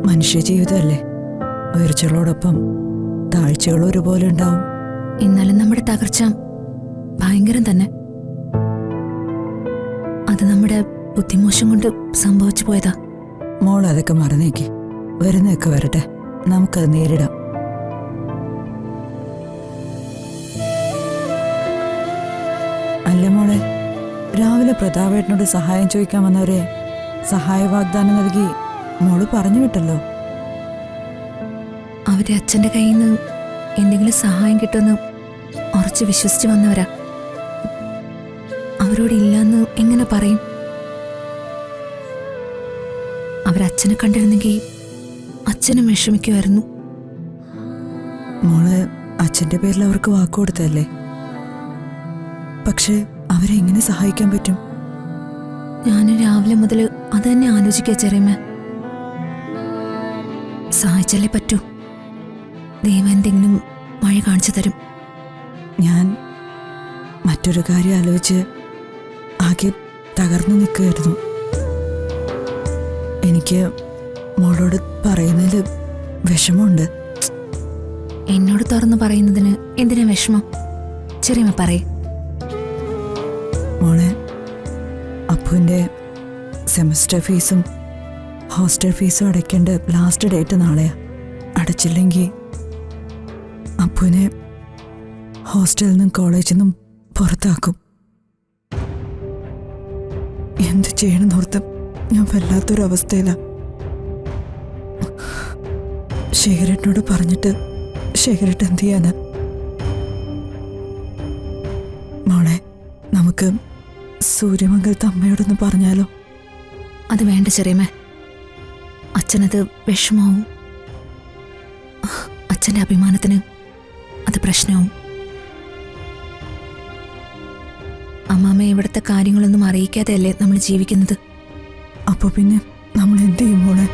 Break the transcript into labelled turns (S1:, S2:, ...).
S1: മനുഷ്യ ജീവിതമല്ലേ, ഉയർച്ചകളോടൊപ്പം താഴ്ചകൾ ഒരുപോലെ ഉണ്ടാവും.
S2: എന്നാലും നമ്മുടെ തകർച്ച ഭയങ്കരം തന്നെ. അത് നമ്മുടെ ബുദ്ധിമോശം കൊണ്ട് സംഭവിച്ചു പോയതാ.
S1: മോൾ അതൊക്കെ മറന്നേക്ക്. വരുന്നതൊക്കെ വരട്ടെ, നമുക്കത് നേരിടാം. അല്ല മോളെ, രാവിലെ പ്രതാപേട്ടനോട് സഹായം ചോദിക്കാൻ വന്നവരെ സഹായ വാഗ്ദാനം നൽകി മോള് പറഞ്ഞു വിട്ടല്ലോ.
S2: അവരുടെ അച്ഛൻ്റെ കയ്യിൽ നിന്ന് എന്തെങ്കിലും സഹായം കിട്ടുമെന്ന് ഉറച്ച് വിശ്വസിച്ച് വന്നവരാ. അവരോട് ഇല്ലാന്ന് എങ്ങനെ പറയും? അവരച്ഛനെ കണ്ടിരുന്നെങ്കിൽ അച്ഛനും വിഷമിക്കുമായിരുന്നു.
S1: മോള് അച്ഛൻ്റെ പേരിൽ അവർക്ക് വാക്കുകൊടുത്തല്ലേ, പക്ഷെ അവരെ എങ്ങനെ സഹായിക്കാൻ പറ്റും?
S2: ഞാൻ രാവിലെ മുതൽ അത് തന്നെ ആലോചിക്കുക ചെറിയമ്മ. സഹായിച്ചല്ലേ പറ്റൂ. ദൈവം എന്തെങ്കിലും വഴി കാണിച്ചു തരും.
S1: ഞാൻ മറ്റൊരു കാര്യം ആലോചിച്ച് ആകെ തകർന്നു നിൽക്കുകയായിരുന്നു. എനിക്ക് മോളോട് പറയുന്നതിൽ വിഷമമുണ്ട്.
S2: എന്നോട് തുറന്നു പറയുന്നതിന് എന്തിനാ വിഷമം? ചെറിയമ്മ പറയേ.
S1: മോളെ, അപ്പുവിൻ്റെ സെമസ്റ്റർ ഫീസും ഹോസ്റ്റൽ ഫീസും അടയ്ക്കേണ്ട ലാസ്റ്റ് ഡേറ്റ് നാളെയാ. അടച്ചില്ലെങ്കിൽ അപ്പുവിനെ ഹോസ്റ്റലിൽ നിന്നും കോളേജിൽ നിന്നും പുറത്താക്കും. എന്ത് ചെയ്യണമെന്നോർത്ത് ഞാൻ വല്ലാത്തൊരവസ്ഥയിലാണ്. ശേഖരേട്ടനോട് പറഞ്ഞിട്ട് ശേഖരേട്ടൻ എന്ത് ചെയ്യാനാ? മോളെ, നമുക്ക് സൂര്യമംഗലത്തെ അമ്മയോടൊന്ന് പറഞ്ഞാലോ?
S2: അത് വേണ്ട ചെറിയമ്മ. അച്ഛനത് വിഷമാവും. അച്ഛൻ്റെ അഭിമാനത്തിന് അത് പ്രശ്നവും. അമ്മാമ്മയെ ഇവിടുത്തെ കാര്യങ്ങളൊന്നും അറിയിക്കാതെയല്ലേ നമ്മൾ ജീവിക്കുന്നത്.
S1: അപ്പോൾ പിന്നെ നമ്മൾ എന്ത് ചെയ്യും മോളെ?